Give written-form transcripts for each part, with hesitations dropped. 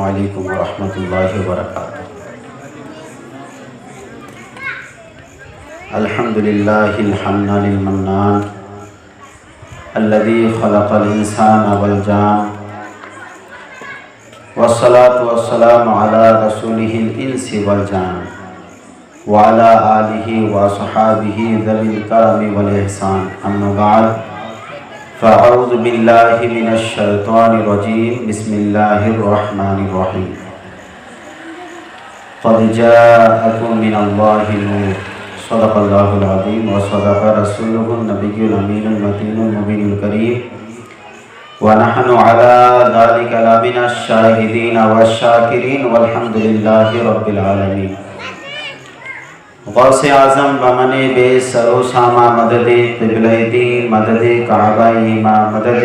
علیکم ورحمۃ اللہ وبرکاتہ۔ الحمد للہ الحنان المنان الذي خلق الانسان والجان والصلاة والسلام على رسوله الانس والجان وعلى آلہ وصحابہ ذوی الکرم والاحسان، اما بعد فاعوذ باللہ من الشیطان الرجیم، بسم اللہ الرحمن الرحیم۔ قد جاءکم من اللہ نور، صدق اللہ العظیم وصدق رسولہ النبی الامین المتین المبین الکریم، ونحن علی ذلک لمن الشاہدین والشاکرین والحمد للہ رب العالمین۔ غوث اعظم بمن بے سر و سامہ مدد قبلہ دین، مدد کعبہ ایمان، مدد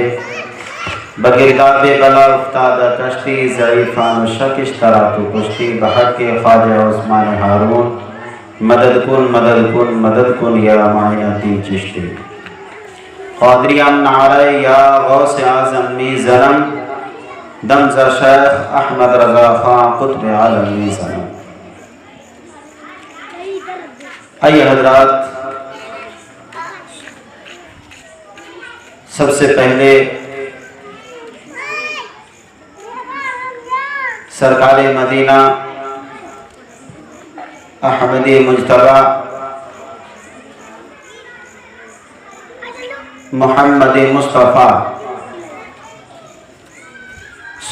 بگرداب بلا افتادہ کشتی، ضعیفان و شکش ترا تو کشتی، بحق خواجہ عثمان ہارون، مدد کن یا معینتی چشتی۔ قادریان نعرہ یا غوث اعظم می ظلم، دمزہ شیخ احمد رضا خان قطب عالم می ظلم۔ آئیے حضرات، سب سے پہلے سرکار مدینہ احمدی مجتبی محمد مصطفیٰ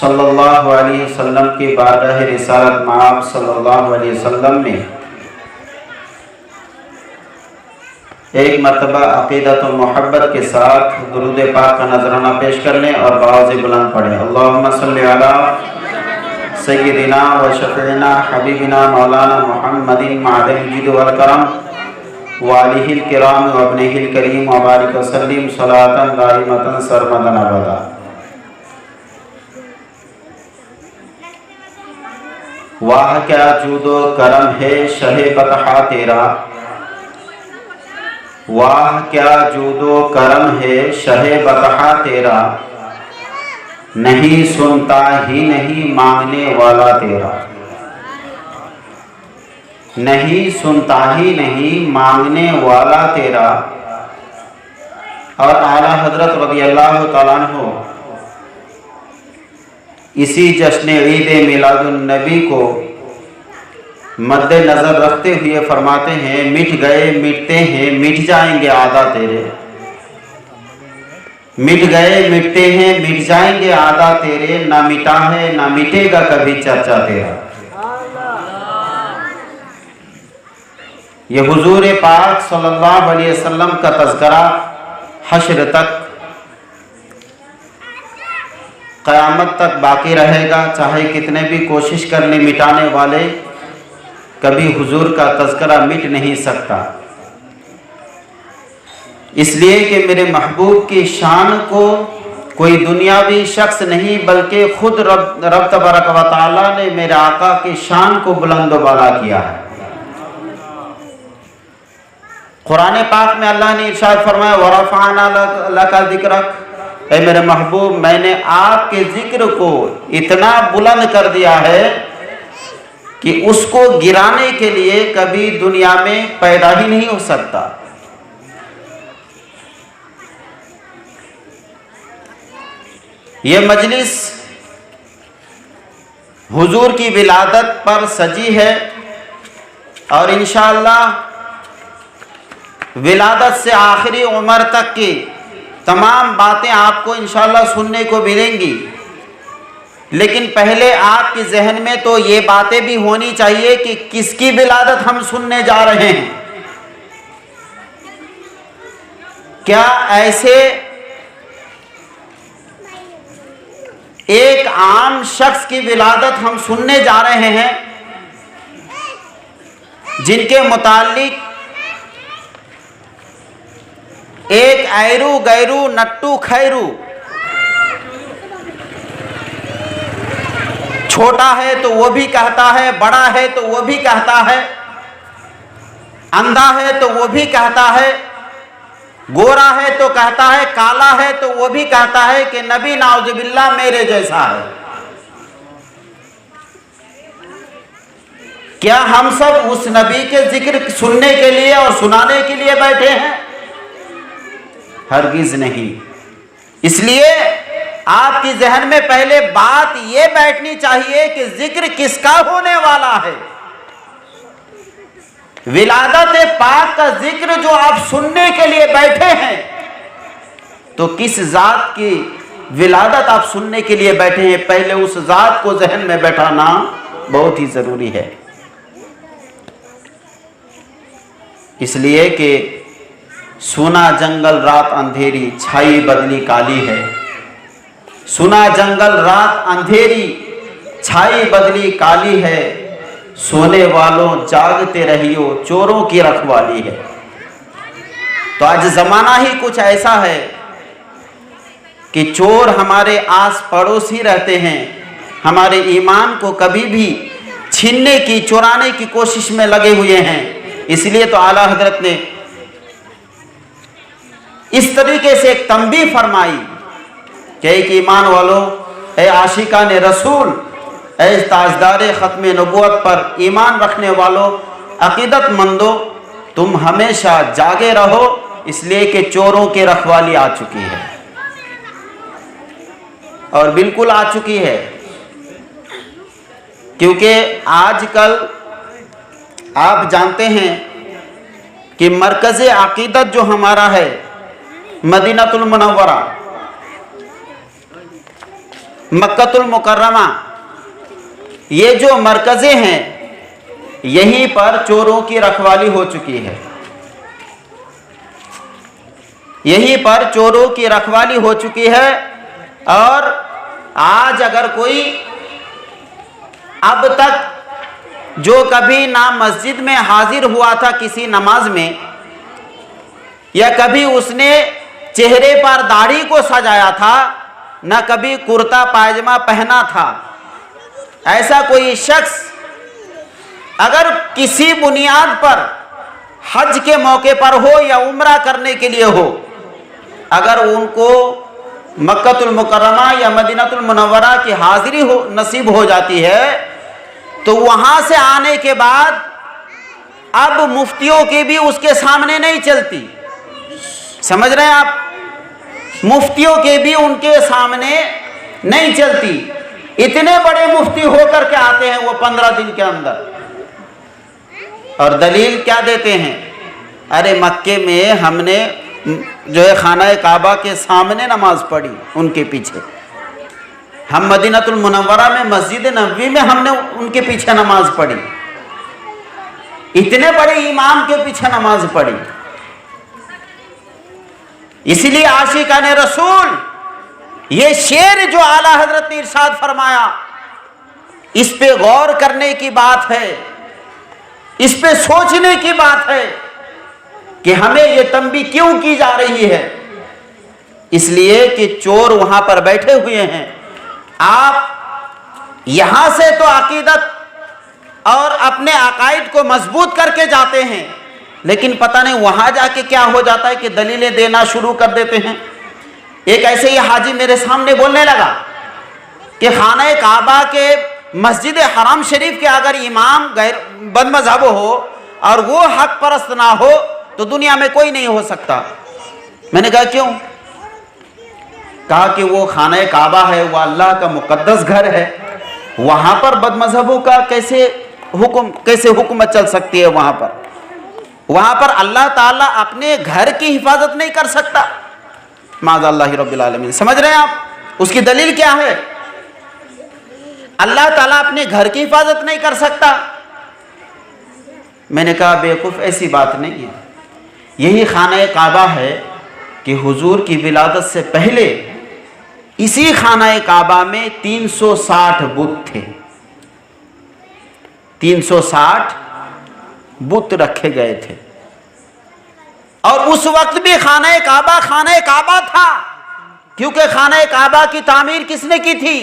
صلی اللہ علیہ وسلم کی بارگاہ رسالت مآب صلی اللہ علیہ وسلم میں ایک مرتبہ عقیدت و محبت کے ساتھ درود پاک کا نذرانہ پیش کر لیں اور بآواز بلند پڑھیں۔ اللہم صلی علی سیدنا و شفیعنا حبیبنا مولانا محمد معدن الجود والکرم وآلہ الکرام و ابنہ الکریم و بارک وسلم صلاۃ دائمۃ سرمدا ابدا۔ واہ کیا جود و کرم ہے شہ بطحہ تیرا، واہ کیا جود و کرم ہے شہ بطحہ تیرا، نہیں سنتا ہی نہیں مانگنے والا تیرا، نہیں سنتا ہی نہیں مانگنے والا تیرا۔ اور اعلیٰ حضرت رضی اللہ تعالیٰ عنہ اسی جشن عید میلاد النبی کو مد نظر رکھتے ہوئے فرماتے ہیں، مٹ گئے مٹتے ہیں مٹ جائیں گے عادہ تیرے، مٹ گئے مٹتے ہیں مٹ جائیں گے عادہ تیرے، نہ مٹا ہے نہ مٹے گا کبھی چرچا تیرا۔ یہ حضور پاک صلی اللہ علیہ وسلم کا تذکرہ حشر تک، قیامت تک باقی رہے گا، چاہے کتنے بھی کوشش کرنے مٹانے والے، کبھی حضور کا تذکرہ مٹ نہیں سکتا۔ اس لیے کہ میرے محبوب کی شان کو کوئی دنیاوی شخص نہیں بلکہ خود رب تبارک و تعالیٰ نے میرے آقا کی شان کو بلند و بالا کیا ہے۔ قرآن پاک میں اللہ نے ارشاد فرمایا، وَرَفَعْنَا لَكَ ذِكْرَكَ، اے میرے محبوب میں نے آپ کے ذکر کو اتنا بلند کر دیا ہے کہ اس کو گرانے کے لیے کبھی دنیا میں پیدا ہی نہیں ہو سکتا۔ یہ مجلس حضور کی ولادت پر سجی ہے اور انشاءاللہ ولادت سے آخری عمر تک کی تمام باتیں آپ کو انشاءاللہ سننے کو ملیں گی، لیکن پہلے آپ کے ذہن میں تو یہ باتیں بھی ہونی چاہیے کہ کس کی ولادت ہم سننے جا رہے ہیں۔ کیا ایسے ایک عام شخص کی ولادت ہم سننے جا رہے ہیں جن کے متعلق ایک ایرو گیرو نٹو خیرو، چھوٹا ہے تو وہ بھی کہتا ہے، بڑا ہے تو وہ بھی کہتا ہے، اندھا ہے تو وہ بھی کہتا ہے، گورا ہے تو کہتا ہے، کالا ہے تو وہ بھی کہتا ہے کہ نبی نعوذ باللہ میرے جیسا ہے۔ क्या हम सब उस नबी के जिक्र सुनने के लिए और सुनाने के लिए बैठे हैं? हरगिज नहीं। इसलिए आपकी जहन में पहले बात ये बैठनी चाहिए कि जिक्र किसका होने वाला है। विलादत पाक का जिक्र जो आप सुनने के लिए बैठे हैं, तो किस जात की विलादत आप सुनने के लिए बैठे हैं, पहले उस जात को जहन में बैठाना बहुत ही जरूरी है। इसलिए कि सुना जंगल रात अंधेरी, छाई बदली काली है। सुना जंगल रात अंधेरी, छाई बदली काली है। सोने वालों जागते रहियो, चोरों की रखवाली है। तो आज जमाना ही कुछ ऐसा है कि चोर हमारे आस पड़ोस ही रहते हैं, हमारे ईमान को कभी भी छीनने की, चुराने की कोशिश में लगे हुए हैं। इसलिए तो आला हजरत ने इस तरीके से एक तंबीह फरमाई कि एक ईमान वालों, ए आशिकान रसूल, ए ताजदार ख़त्म नबूवत पर ईमान रखने वालों, अकीदत मंदो, तुम हमेशा जागे रहो, इसलिए कि चोरों की रखवाली आ चुकी है। और बिल्कुल आ चुकी है, क्योंकि आजकल आप जानते हैं कि मरकज़ अकीदत जो हमारा है मदीनातुल मुनव्वरा, मक्कतुल मुकर्रमा, ये जो मरकज़ें हैं यहीं पर चोरों की रखवाली हो चुकी है। यहीं पर चोरों की रखवाली हो चुकी है। और आज अगर कोई अब तक जो कभी ना मस्जिद में हाजिर हुआ था किसी नमाज में, या कभी उसने चेहरे पर दाढ़ी को सजाया था, ना कभी कुर्ता पायजामा पहना था, ऐसा कोई शख्स अगर किसी बुनियाद पर हज के मौके पर हो या उम्रा करने के लिए हो, अगर उनको मक्कतुल मुकर्रमा या मदीनातुल मुनव्वरा की हाजिरी हो नसीब हो जाती है, तो वहां से आने के बाद अब मुफ्तियों की भी उसके सामने नहीं चलती। समझ रहे हैं आप? मुफ्तियों के भी उनके सामने नहीं चलती। इतने बड़े मुफ्ती होकर के आते हैं वो 15 दिन के अंदर, और दलील क्या देते हैं? अरे मक्के में हमने जो है खाना काबा के सामने नमाज पढ़ी उनके पीछे, हम मदीनातुल मुनव्वरा में मस्जिद नबवी में हमने उनके पीछे नमाज पढ़ी, इतने बड़े इमाम के पीछे नमाज पढ़ी। इसीलिए आशिकाने रसूल, ये शेर जो आला हजरत ने इरशाद फरमाया, इस पे गौर करने की बात है, इस पे सोचने की बात है कि हमें ये तंबीह क्यों की जा रही है। इसलिए कि चोर वहां पर बैठे हुए हैं। आप यहां से तो अकीदत और अपने अकायद को मजबूत करके जाते हैं, लेकिन पता नहीं वहां जाके क्या हो जाता है कि दलीलें देना शुरू कर देते हैं। एक ऐसे ही हाजी मेरे सामने बोलने लगा कि खाना काबा के मस्जिद हराम शरीफ के अगर इमाम गैर बदमज़हब हो और वो हक परस्त ना हो तो दुनिया में कोई नहीं हो सकता। मैंने कहा क्यों? कहा कि वो खाना काबा है, वो अल्लाह का मुकद्दस घर है, वहां पर बदमज़हबों का कैसे हुकूमत चल सकती है? वहां पर अल्लाह ताला अपने घर की हिफाजत नहीं कर सकता। माज़अल्लाहि रब्बिल आलमीन। समझ रहे हैं आप? उसकी दलील क्या है? अल्लाह ताला अपने घर की हिफाजत नहीं कर सकता। मैंने कहा बेवकूफ़, ऐसी बात नहीं है। यही खाना काबा है कि हुजूर की विलादत से पहले इसी खाना काबा में 360 बुत थे। 360 बुत रखे गए थे, और उस वक्त भी खाना काबा था, क्योंकि खाना काबा की तामीर किसने की थी?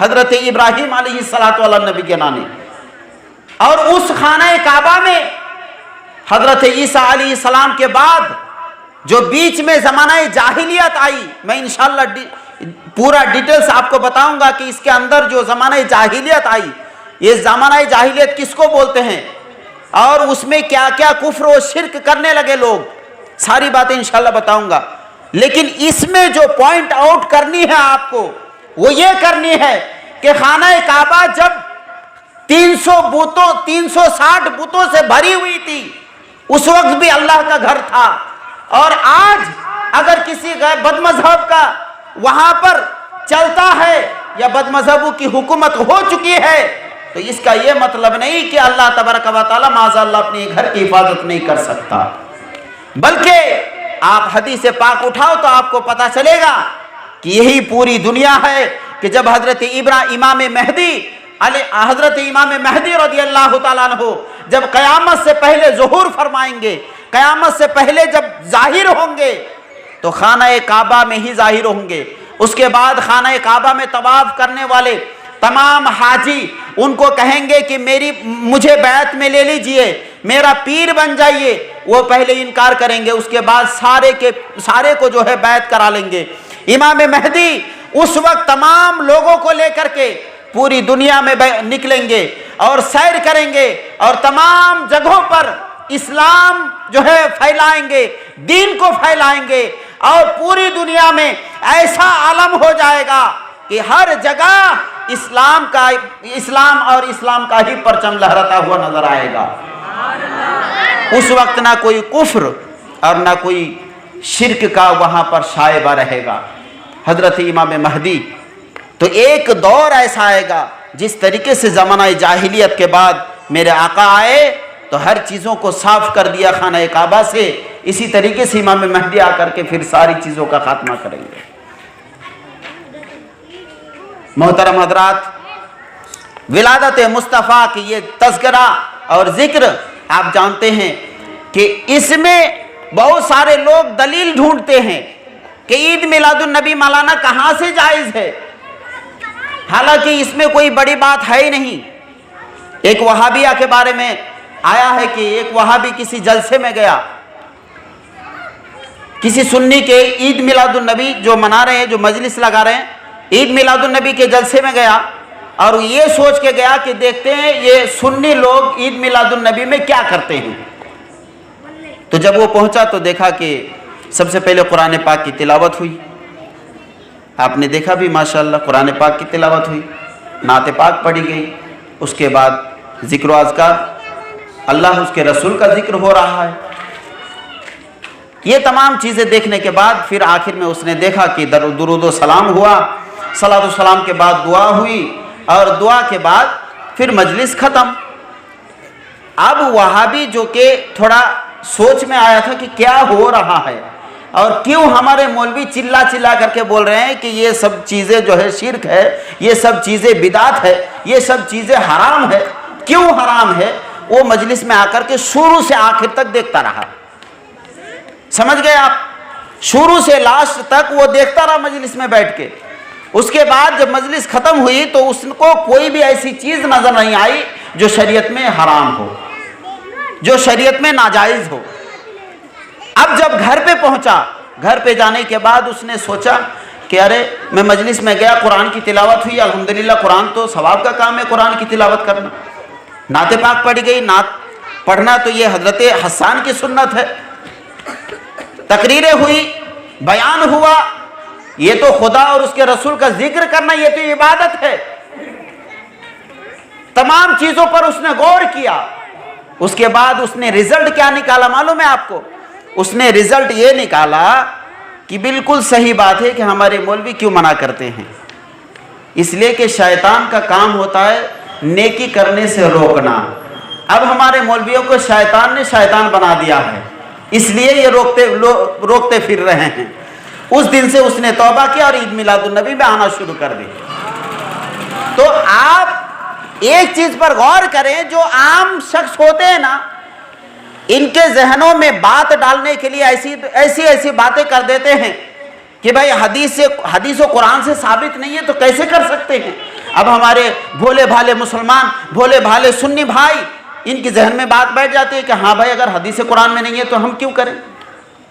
हजरत इब्राहिम अलैहिस्सलातु वल नबी के नानी। और उस खाना काबा में हजरत ईसा अलैहिस्सलाम के बाद जो बीच में ज़माना जाहिलियत आई, मैं इंशाअल्लाह पूरा डिटेल्स आपको बताऊंगा कि इसके अंदर जो ज़माना जाहिलियत आई یہ زمانہ جاہلیت کس کو بولتے ہیں اور اس میں کیا کیا کفر و شرک کرنے لگے لوگ، ساری باتیں انشاءاللہ بتاؤں گا. لیکن اس میں جو پوائنٹ آؤٹ کرنی ہے آپ کو وہ یہ کرنی ہے کہ خانہ کعبہ جب 360 بتوں سے بھری ہوئی تھی اس وقت بھی اللہ کا گھر تھا، اور آج اگر کسی بد مذہب کا وہاں پر چلتا ہے یا بد مذہبوں کی حکومت ہو چکی ہے تو اس کا یہ مطلب نہیں کہ اللہ تبارک و تعالی معاذ اللہ اپنے گھر کی حفاظت نہیں کر سکتا، بلکہ آپ حدیث پاک اٹھاؤ تو آپ کو پتا چلے گا کہ یہی پوری دنیا ہے کہ جب حضرت امام مہدی رضی اللہ تعالیٰ عنہ جب قیامت سے پہلے ظہور فرمائیں گے، قیامت سے پہلے جب ظاہر ہوں گے تو خانہ کعبہ میں ہی ظاہر ہوں گے. اس کے بعد خانہ کعبہ میں طواف کرنے والے تمام حاجی ان کو کہیں گے کہ مجھے بیعت میں لے لیجئے، میرا پیر بن جائیے. وہ پہلے انکار کریں گے، اس کے بعد سارے کو جو ہے بیعت کرا لیں گے. امام مہدی اس وقت تمام لوگوں کو لے کر کے پوری دنیا میں نکلیں گے اور سیر کریں گے اور تمام جگہوں پر اسلام جو ہے پھیلائیں گے، دین کو پھیلائیں گے، اور پوری دنیا میں ایسا عالم ہو جائے گا کہ ہر جگہ اسلام اور اسلام کا ہی پرچم لہراتا ہوا نظر آئے گا. اس وقت نہ کوئی کفر اور نہ کوئی شرک کا وہاں پر شائبہ رہے گا. حضرت امام مہدی تو ایک دور ایسا آئے گا جس طریقے سے زمانہ جاہلیت کے بعد میرے آقا آئے تو ہر چیزوں کو صاف کر دیا خانہ کعبہ سے، اسی طریقے سے امام مہدی آ کر کے پھر ساری چیزوں کا خاتمہ کریں گے. محترم حضرات، ولادت مصطفیٰ کی یہ تذکرہ اور ذکر آپ جانتے ہیں کہ اس میں بہت سارے لوگ دلیل ڈھونڈتے ہیں کہ عید میلاد النبی مولانا کہاں سے جائز ہے، حالانکہ اس میں کوئی بڑی بات ہے ہی نہیں. ایک وہابیہ کے بارے میں آیا ہے کہ ایک وہابی کسی جلسے میں گیا، کسی سنی کے عید میلاد النبی جو منا رہے ہیں، جو مجلس لگا رہے ہیں، عید میلاد النبی کے جلسے میں گیا اور یہ سوچ کے گیا کہ دیکھتے ہیں یہ سنی لوگ عید میلاد النبی میں کیا کرتے ہیں. تو جب وہ پہنچا تو دیکھا کہ سب سے پہلے قرآن پاک کی تلاوت ہوئی. آپ نے دیکھا بھی ماشاءاللہ قرآن پاک کی تلاوت ہوئی، نعت پاک پڑھی گئی، اس کے بعد ذکر و اذکار، اللہ اس کے رسول کا ذکر ہو رہا ہے. یہ تمام چیزیں دیکھنے کے بعد پھر آخر میں اس نے دیکھا کہ درود و سلام ہوا، صلاۃ و سلام کے بعد دعا ہوئی اور دعا کے بعد پھر مجلس ختم. اب وہابی جو کہ تھوڑا سوچ میں آیا تھا کہ کیا ہو رہا ہے اور کیوں ہمارے مولوی چلا کر کے بول رہے ہیں کہ یہ سب چیزیں جو ہے شرک ہے، یہ سب چیزیں بدعت ہے، یہ سب چیزیں حرام ہے. کیوں حرام ہے؟ وہ مجلس میں آ کر کے شروع سے آخر تک دیکھتا رہا. سمجھ گئے آپ؟ شروع سے لاسٹ تک وہ دیکھتا رہا مجلس میں بیٹھ کے. اس کے بعد جب مجلس ختم ہوئی تو اس کو کوئی بھی ایسی چیز نظر نہیں آئی جو شریعت میں حرام ہو، جو شریعت میں ناجائز ہو. اب جب گھر پہ پہنچا، گھر پہ جانے کے بعد اس نے سوچا کہ ارے میں مجلس میں گیا، قرآن کی تلاوت ہوئی، الحمدللہ قرآن تو ثواب کا کام ہے قرآن کی تلاوت کرنا، نعت پاک پڑھی گئی، نعت پڑھنا تو یہ حضرت حسان کی سنت ہے، تقریریں ہوئی، بیان ہوا، یہ تو خدا اور اس کے رسول کا ذکر کرنا یہ تو عبادت ہے. تمام چیزوں پر اس نے غور کیا. اس کے بعد اس نے رزلٹ کیا نکالا معلوم ہے آپ کو؟ اس نے رزلٹ یہ نکالا کہ بالکل صحیح بات ہے کہ ہمارے مولوی کیوں منع کرتے ہیں. اس لیے کہ شیطان کا کام ہوتا ہے نیکی کرنے سے روکنا. اب ہمارے مولویوں کو شیطان نے شیطان بنا دیا ہے، اس لیے یہ روکتے پھر رہے ہیں. اس دن سے اس نے توبہ کیا اور عید میلاد النبی میں آنا شروع کر دی. تو آپ ایک چیز پر غور کریں، جو عام شخص ہوتے ہیں نا، ان کے ذہنوں میں بات ڈالنے کے لیے ایسی باتیں کر دیتے ہیں کہ بھائی حدیث و قرآن سے ثابت نہیں ہے تو کیسے کر سکتے ہیں. اب ہمارے بھولے بھالے مسلمان، بھولے بھالے سنی بھائی، ان کی ذہن میں بات بیٹھ جاتی ہے کہ ہاں بھائی اگر حدیث قرآن میں نہیں ہے تو ہم کیوں کریں.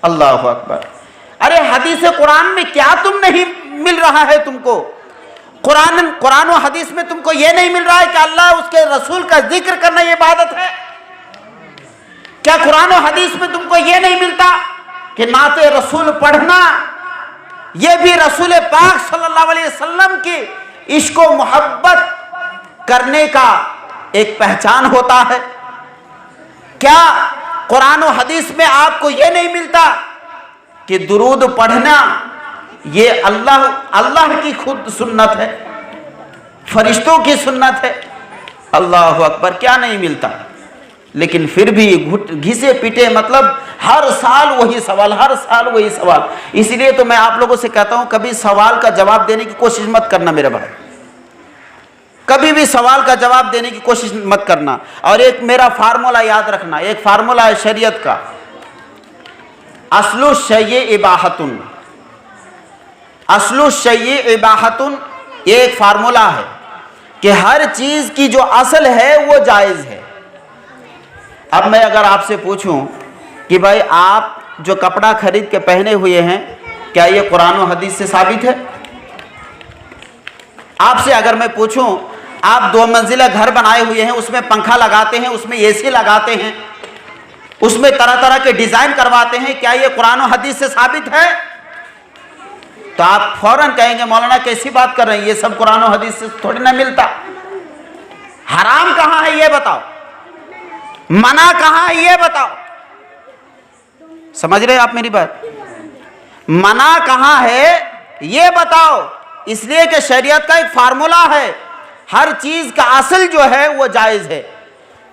اللہ اکبر. ارے حدیث قرآن میں کیا تم نہیں مل رہا ہے تم کو؟ कुरान और हदीस में तुमको ये नहीं मिल रहा है कि अल्लाह उसके रसूल का जिक्र करना ये इबादत है? क्या कुरान और हदीस में तुमको ये नहीं मिलता कि नाते रसूल पढ़ना ये भी रसूल पाक सल्लल्लाहु अलैहि वसल्लम की इश्क व मोहब्बत करने का एक पहचान होता है? क्या कुरान और हदीस में आपको ये नहीं मिलता कि दुरूद पढ़ना ये अल्लाह की खुद सुन्नत है, फरिश्तों की सुन्नत है? अल्लाह अकबर, क्या नहीं मिलता? लेकिन फिर भी घिसे पिटे, मतलब हर साल वही सवाल, हर साल वही सवाल। इसलिए तो मैं आप लोगों से कहता हूं कभी सवाल का जवाब देने की कोशिश मत करना मेरे भाई, कभी भी सवाल का जवाब देने की कोशिश मत करना। और एक मेरा फार्मूला याद रखना, एक फार्मूला है शरीयत का, अस्लु शय्य इबाहतुन, अस्लु शय्य इबाहतुन, ये एक फार्मूला है कि हर चीज की जो असल है वो जायज है। अब मैं अगर आपसे पूछूं कि भाई आप जो कपड़ा खरीद के पहने हुए हैं क्या ये कुरान और हदीस से साबित है? आपसे अगर मैं पूछूं आप 2 मंजिला घर बनाए हुए हैं, उसमें पंखा लगाते हैं, उसमें एसी लगाते हैं, उसमें तरह तरह के डिजाइन करवाते हैं, क्या ये कुरान और हदीस से साबित है? तो आप फौरन कहेंगे मौलाना कैसी बात कर रहे हैं, ये सब कुरान और हदीस से थोड़ी ना मिलता। हराम कहां है ये बताओ, मना कहां है ये बताओ। समझ रहे आप मेरी बात? मना कहां है ये बताओ। इसलिए कि शरीयत का एक फार्मूला है, हर चीज का असल जो है वो जायज है।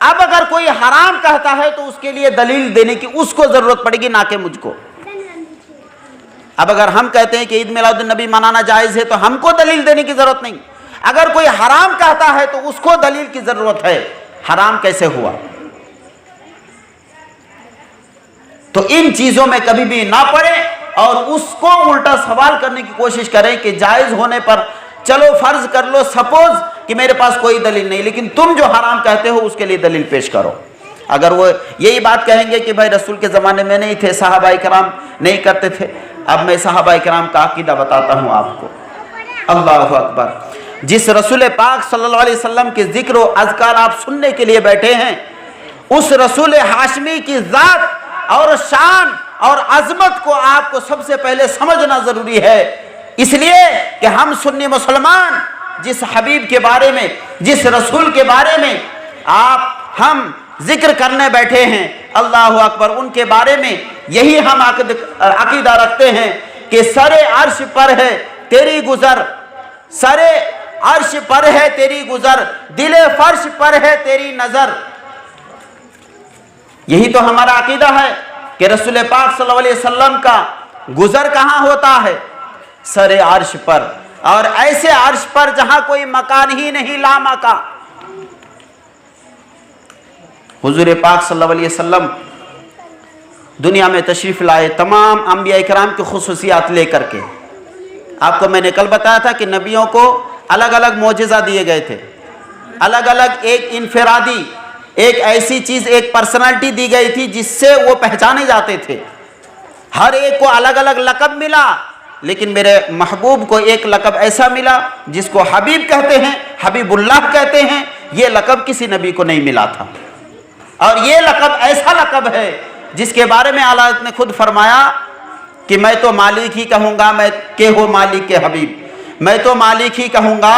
अब अगर कोई हराम कहता है तो उसके लिए दलील देने की उसको जरूरत पड़ेगी, ना कि मुझको। अब अगर हम कहते हैं कि ईद मिलादुन नबी मनाना जायज है तो हमको दलील देने की जरूरत नहीं। अगर कोई हराम कहता है तो उसको दलील की जरूरत है, हराम कैसे हुआ। तो इन चीजों में कभी भी ना पड़े और उसको उल्टा सवाल करने की कोशिश करें कि जायज होने पर चलो फर्ज कर लो, सपोज कि मेरे पास कोई दलील नहीं, लेकिन तुम जो हराम कहते हो उसके लिए दलील पेश करो। अगर वो यही बात कहेंगे कि भाई रसूल के ज़माने में नहीं थे, सहाबाए किराम नहीं करते थे, अब मैं सहाबाए किराम का अकीदा बताता हूँ आपको। अल्लाहु अकबर। जिस रसूल पाक सल्लल्लाहु अलैहि वसल्लम के जिक्र और अज़कार आप सुनने के लिए बैठे हैं, उस रसूल हाशमी की ज़ात और शान और अजमत को आपको सबसे पहले समझना ज़रूरी है। इसलिए कि हम सुन्नी मुसलमान जिस हबीब के बारे में, जिस रसूल के बारे में हम जिक्र करने बैठे हैं, अल्लाहु अकबर, उनके बारे में यही हम अकीदा रखते हैं कि सरे अर्श पर है तेरी गुजर, सरे अर्श पर है तेरी गुजर, दिले फर्श पर है तेरी नजर। यही तो हमारा अकीदा है कि रसूल पाक सल्लल्लाहु अलैहि वसल्लम का गुजर कहाँ होता है? सरे अर्श पर, और ऐसे अर्श पर जहां कोई मकान ही नहीं, ला मका। हुजूर पाक सल्लल्लाहु अलैहि वसल्लम दुनिया में तशरीफ लाए तमाम अंबिया इकराम की खुसूसियात लेकर के। आपको मैंने कल बताया था कि नबियों को अलग अलग मोजिज़ा दिए गए थे, अलग अलग एक इनफरादी, एक ऐसी चीज, एक पर्सनालिटी दी गई थी जिससे वो पहचाने जाते थे। हर एक को अलग अलग लक़ब मिला, लेकिन मेरे महबूब को एक लक़ब ऐसा मिला जिसको हबीब कहते हैं, हबीबुल्लाह कहते हैं। ये लक़ब किसी नबी को नहीं मिला था, और ये लक़ब ऐसा लक़ब है जिसके बारे में आला ने खुद फरमाया कि मैं तो मालिक ही कहूँगा, मैं के हो मालिक के हबीब, मैं तो मालिक ही कहूँगा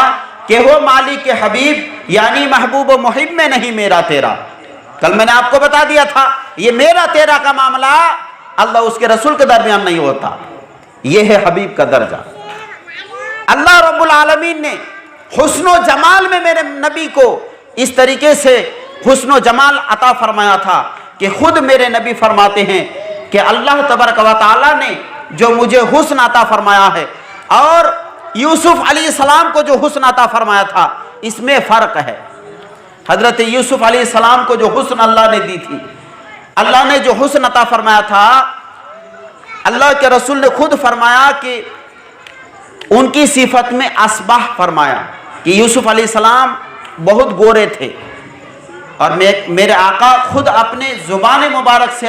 कि हो मालिक के हबीब, यानी महबूब व मुहिब में नहीं मेरा तेरा। कल मैंने आपको बता दिया था ये मेरा तेरा का मामला अल्लाह उसके रसूल के दरमियान नहीं होता, ये है हबीब का दर्जा। अल्लाह रब्बुल आलमीन ने हुस्न जमाल में मेरे नबी को इस तरीके से हुस्न जमाल अता फरमाया था कि खुद मेरे नबी फरमाते हैं कि अल्लाह तबारक व तआला ने जो मुझे हुस्न अता फरमाया है और यूसुफ अलैहिस्सलाम को जो हुस्न अता फरमाया था, इसमें फ़र्क है। हज़रत यूसुफ अलैहिस्सलाम को जो हुस्न अल्लाह ने दी थी, अल्लाह ने जो हुस्न अता फरमाया था, अल्लाह के रसूल ने खुद फरमाया कि उनकी सिफत में असबाह फरमाया कि यूसुफ अलैहिस्सलाम बहुत गोरे थे, और मेरे आका खुद अपने ज़ुबान मुबारक से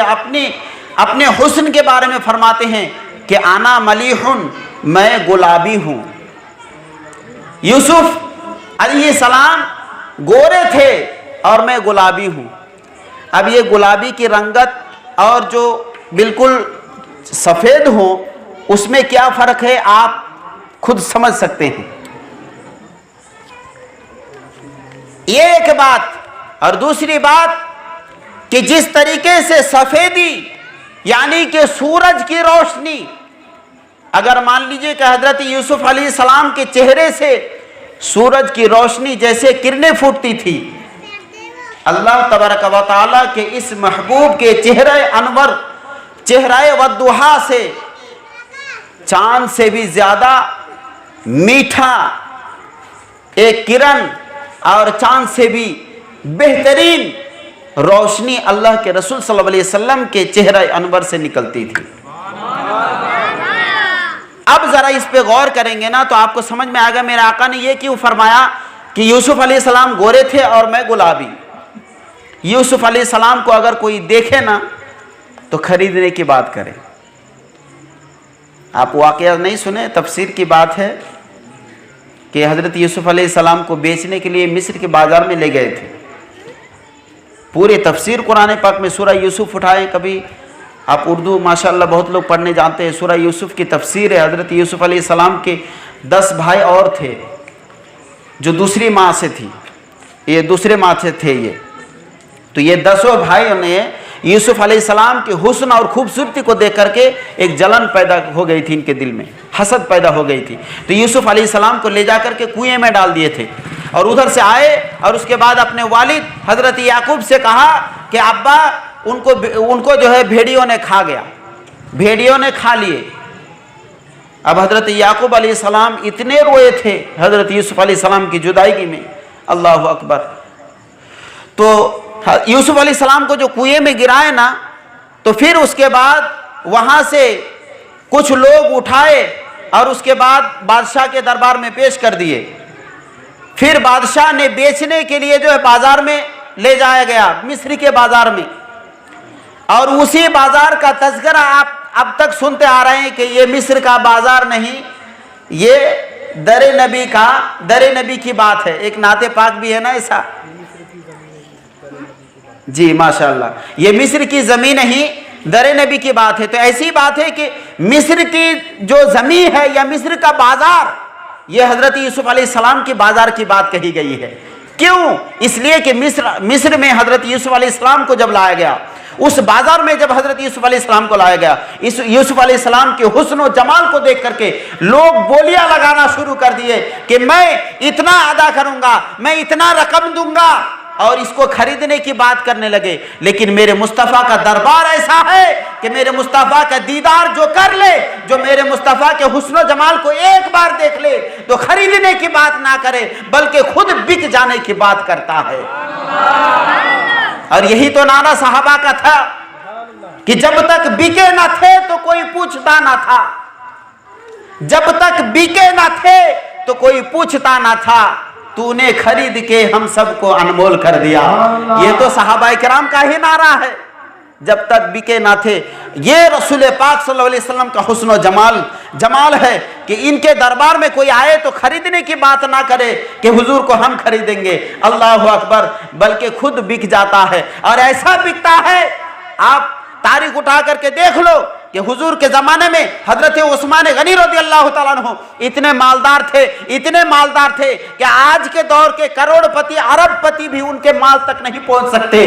अपने हुस्न के बारे में फरमाते हैं कि आना मलीहुन, मैं गुलाबी हूँ। यूसुफ अलैहिस्सलाम गोरे थे और मैं गुलाबी हूँ। अब ये गुलाबी की रंगत और जो बिल्कुल सफ़ेद हो, उसमें क्या फ़र्क है आप खुद समझ सकते हैं। ये एक बात। और दूसरी बात कि जिस तरीके से सफ़ेदी यानी कि सूरज की रोशनी, अगर मान लीजिए कि हज़रत यूसुफ अलैहिस्सलाम के चेहरे से सूरज की रोशनी जैसे किरणें फूटती थी, अल्लाह तबारक व तआला के इस महबूब के चेहरे अनवर, चेहरे वद्दुहा से चांद से भी ज़्यादा मीठा एक किरण और चांद से भी बेहतरीन रोशनी अल्लाह के रसूल सल्लल्लाहु अलैहि वसल्लम के चेहरे अनवर से निकलती थी। अब ज़रा इस पे गौर करेंगे ना तो आपको समझ में आएगा मेरे आका ने ये क्यों फरमाया कि यूसुफ अलैहिस्सलाम गोरे थे और मैं गुलाबी। यूसुफ अलैहिस्सलाम को अगर कोई देखे ना तो खरीदने की बात करे। आप वाक़या नहीं सुने, तफसीर की बात है कि हज़रत यूसुफ अलैहिस्सलाम को बेचने के लिए मिस्र के बाज़ार में ले गए थे। पूरे तफसीर कुरान पाक में सूरह यूसुफ उठाए, कभी आप उर्दू माशाअल्लाह बहुत लोग पढ़ने जानते हैं। सूरह यूसुफ की तफसीर है। हज़रत यूसुफ अलैहिस्सलाम के 10 भाई और थे जो दूसरी माँ से थी, ये दूसरे माँ से थे ये। तो ये 10 भाइयों ने यूसुफ अलैहिस्सलाम के हुस्न और खूबसूरती को देख करके एक जलन पैदा हो गई थी, इनके दिल में हसद पैदा हो गई थी। तो यूसुफ अलैहिस्सलाम को ले जा करके कुएं में डाल दिए थे और उधर से आए और उसके बाद अपने वालिद हज़रत याकूब से कहा कि अब्बा उनको जो है भेड़ियों ने खा गया, भेड़ियों ने खा लिए। अब हज़रत याकूब अलैहिस्सलाम इतने रोए थे हज़रत यूसुफ अलैहिस्सलाम की जुदाई में, अल्लाह अकबर। तो यूसुफ अलैहिस्सलाम को जो कुएं में गिराए ना, तो फिर उसके बाद वहाँ से कुछ लोग उठाए और उसके बाद बादशाह के दरबार में पेश कर दिए। फिर बादशाह ने बेचने के लिए जो है बाज़ार में ले जाया गया, मिस्र के बाज़ार में। और उसी बाज़ार का तज़किरा आप अब तक सुनते आ रहे हैं कि ये मिस्र का बाज़ार नहीं, ये दर नबी की बात है। एक नाते पाक भी है ना ऐसा, जी माशाअल्लाह। ये मिस्र की ज़मीन नहीं, दर नबी की बात है। तो ऐसी बात है कि मिस्र की जो ज़मीन है या मिस्र का बाज़ार, ये हज़रत यूसुफ अलैहिस्सलाम की बाज़ार की बात कही गई है। क्यों? इसलिए कि मिस्र में हज़रत यूसुफ अलैहिस्सलाम को जब लाया गया, उस बाज़ार में जब हज़रत यूसुफ अलैहिस्सलाम को लाया गया, इस यूसुफ अलैहिस्सलाम के हुस्न और जमाल को देख करके लोग बोलियां लगाना शुरू कर दिए कि मैं इतना अदा करूंगा, मैं इतना रकम दूंगा, और इसको खरीदने की बात करने लगे। लेकिन मेरे मुस्तफ़ा का दरबार ऐसा है कि मेरे मुस्तफ़ा का दीदार जो कर ले, जो मेरे मुस्तफ़ा के हुस्न जमाल को एक बार देख ले, तो खरीदने की बात ना करे बल्कि खुद बिक जाने की बात करता है। और यही तो नारा सहाबा का था कि जब तक बिके ना थे तो कोई पूछता ना था, जब तक बिके ना थे तो कोई पूछता ना था, तूने खरीद के हम सबको अनमोल कर दिया। ये तो सहाबा किराम का ही नारा है, जब तक बिके ना थे। ये रसूल पाक सल्लल्लाहु अलैहि वसल्लम का हुस्न और जमाल है कि इनके दरबार में कोई आए तो खरीदने की बात ना करे कि हुजूर को हम खरीदेंगे, अल्लाह अकबर, बल्कि खुद बिक जाता है। और ऐसा बिकता है, आप तारीख उठा करके देख लो कि हुजूर के ज़माने में हज़रत उस्मान गनी रज़ियल्लाहु ताला अन्हु इतने मालदार थे कि आज के दौर के करोड़पति अरबपति भी उनके माल तक नहीं पहुंच सकते।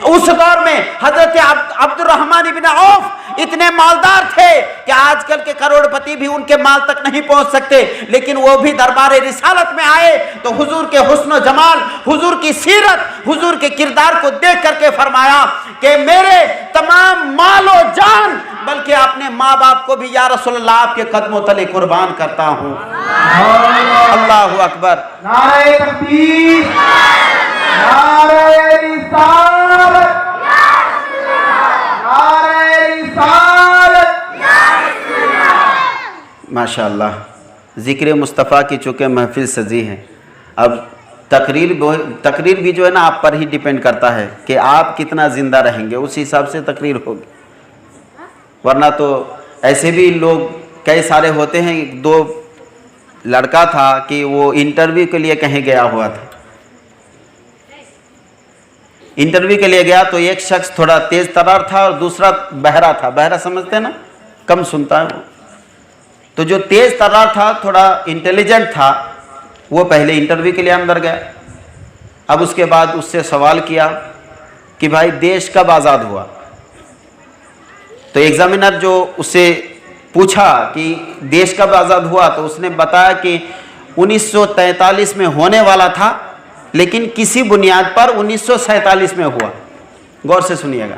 उस दौर में हज़रत अब्दुर्रहमान इब्न औफ इतने मालदार थे कि आजकल के करोड़पति भी उनके माल तक नहीं पहुंच सकते। लेकिन वो भी दरबार रिसालत में आए तो हुजूर के हुस्न जमाल, हुजूर की सीरत, हुजूर के किरदार को देख करके फरमाया कि मेरे तमाम मालो जान बल्कि अपने माँ बाप को भी या रसूलल्लाह आपके कदमों तले कुर्बान करता हूँ। अल्लाहु अकबर। नारे तकबीर, नारे रिसालत, नारे रिसालत। माशाअल्लाह, ज़िक्र मुस्तफ़ा की चूँकि महफिल सजी है, अब तकरीर भी जो है ना आप पर ही डिपेंड करता है कि आप कितना ज़िंदा रहेंगे, उस हिसाब से तकरीर होगी। वरना तो ऐसे भी लोग कई सारे होते हैं, 2 लड़का था कि वो इंटरव्यू के लिए कहीं गया हुआ था। इंटरव्यू के लिए गया तो एक शख्स थोड़ा तेज तर्रार था और दूसरा बहरा था। बहरा समझते हैं ना, कम सुनता है वो। तो जो तेज तर्रार था, थोड़ा इंटेलिजेंट था, वो पहले इंटरव्यू के लिए अंदर गया। अब उसके बाद उससे सवाल किया कि भाई देश कब आज़ाद हुआ। तो एग्जामिनर जो उससे पूछा कि देश कब आज़ाद हुआ, तो उसने बताया कि 1943 में होने वाला था, लेकिन किसी बुनियाद पर 1947 में हुआ। गौर से सुनिएगा,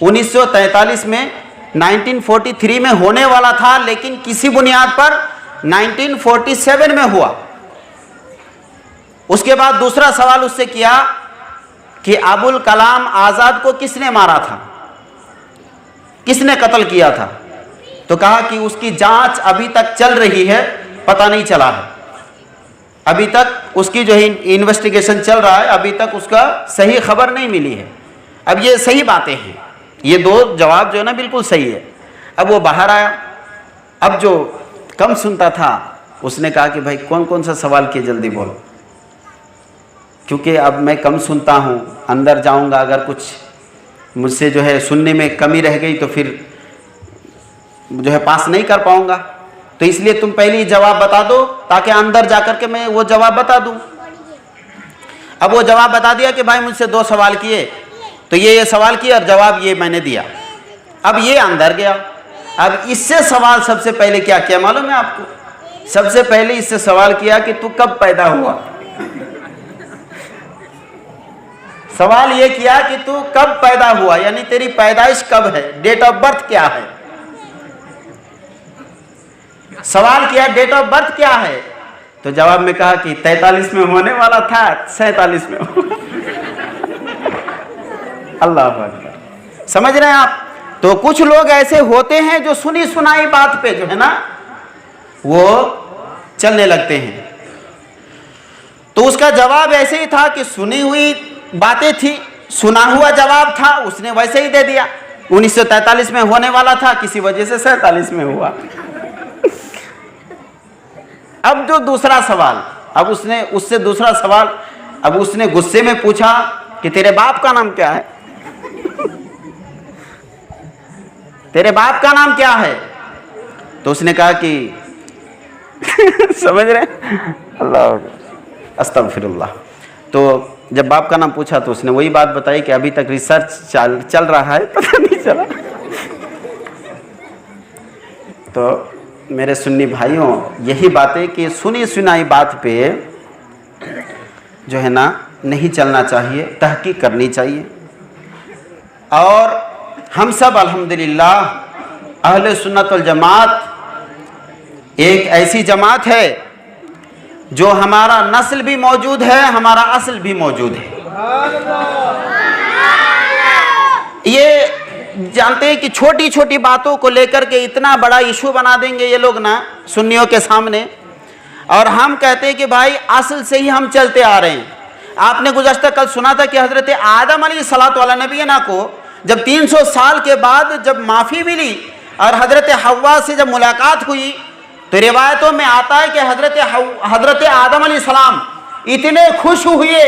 1943 में 1943 में होने वाला था, लेकिन किसी बुनियाद पर 1947 में हुआ। उसके बाद दूसरा सवाल उससे किया कि अबुल कलाम आज़ाद को किसने मारा था, किसने कत्ल किया था। तो कहा कि उसकी जांच अभी तक चल रही है, पता नहीं चला है, अभी तक उसकी जो है इन्वेस्टिगेशन चल रहा है, अभी तक उसका सही खबर नहीं मिली है। अब ये सही बातें हैं, ये दो जवाब जो है ना बिल्कुल सही है। अब वो बाहर आया। अब जो कम सुनता था उसने कहा कि भाई कौन कौन सा सवाल किए, जल्दी बोल, क्योंकि अब मैं कम सुनता हूँ, अंदर जाऊँगा, अगर कुछ मुझसे जो है सुनने में कमी रह गई तो फिर जो है पास नहीं कर पाऊँगा। तो इसलिए तुम पहले ही जवाब बता दो ताकि अंदर जाकर के मैं वो जवाब बता दूँ। अब वो जवाब बता दिया कि भाई मुझसे 2 सवाल किए, तो ये सवाल किया और जवाब ये मैंने दिया। अब ये अंदर गया। अब इससे सवाल सबसे पहले क्या किया मालूम है आपको? सबसे पहले इससे सवाल किया कि तू कब पैदा हुआ। सवाल ये किया कि तू कब पैदा हुआ, यानी तेरी पैदाइश कब है, डेट ऑफ बर्थ क्या है। सवाल किया डेट ऑफ बर्थ क्या है, तो जवाब में कहा कि 43 में होने वाला था, 47 में अल्लाह अकबर। समझ रहे हैं आप? तो कुछ लोग ऐसे होते हैं जो सुनी सुनाई बात पे जो है ना वो चलने लगते हैं। तो उसका जवाब ऐसे ही था कि सुनी हुई बातें थी, सुना हुआ जवाब था, उसने वैसे ही दे दिया। 1943 में होने वाला था, किसी वजह से 47 में हुआ। अब जो दूसरा सवाल, अब उसने उससे दूसरा सवाल, अब उसने गुस्से में पूछा कि तेरे बाप का नाम क्या है, तेरे बाप का नाम क्या है। तो उसने कहा कि समझ रहे, अल्लाह अस्तगफिरुल्लाह। तो जब बाप का नाम पूछा तो उसने वही बात बताई कि अभी तक रिसर्च चल रहा है, पता नहीं चला। तो मेरे सुन्नी भाइयों, यही बातें कि सुनी सुनाई बात पे जो है ना नहीं चलना चाहिए, तहकीक करनी चाहिए। और हम सब अल्हम्दुलिल्लाह अहले सुन्नत वल जमात एक ऐसी जमात है जो हमारा नस्ल भी मौजूद है, हमारा असल भी मौजूद है। ये जानते हैं कि छोटी छोटी बातों को लेकर के इतना बड़ा इशू बना देंगे ये लोग ना सुन्नियों के सामने, और हम कहते हैं कि भाई असल से ही हम चलते आ रहे हैं। आपने गुज़श्ता कल सुना था कि हज़रत आदम अलैहिस्सलातु वला नबीना को जब 300 साल के बाद जब माफ़ी मिली और हज़रत हव्वा से जब मुलाकात हुई, तो रिवायतों में आता है कि हज़रत आदम अलैहिस्सलाम इतने खुश हुए,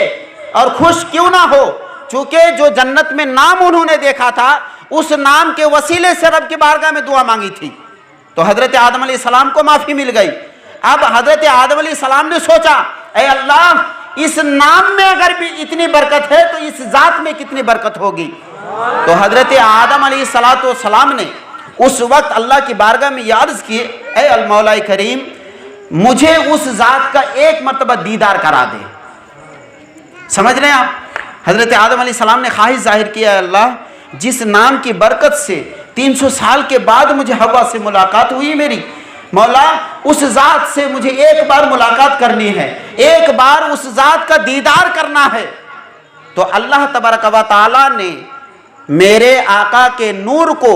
और खुश क्यों ना हो, चूँकि जो जन्नत में नाम उन्होंने देखा था उस नाम के वसीले से रब की बारगाह में दुआ मांगी थी, तो हज़रत आदम अलैहिस्सलाम को माफ़ी मिल गई। अब हज़रत आदम अलैहिस्सलाम ने सोचा, ऐ अल्लाह, इस नाम में अगर भी इतनी बरकत है तो इस ज़ात में कितनी बरकत होगी। तो हज़रत आदम अलैहिस्सलाम ने उस वक्त अल्लाह की बारगाह में ये अर्ज़ किए, ऐ अल मौला करीम, मुझे उस ज़ात का एक मरतबा दीदार करा दे। समझ रहे हैं आप? हज़रत आदम अलैहिस्सलाम ने ख्वाहिश जाहिर किया, अल्लाह, जिस नाम की बरकत से 300 साल के बाद मुझे हवा से मुलाकात हुई मेरी, मौला उस ज़ात से मुझे एक बार मुलाकात करनी है, एक बार उस ज़ात का दीदार करना है। तो अल्लाह तबारक व तआला ने मेरे आका के नूर को,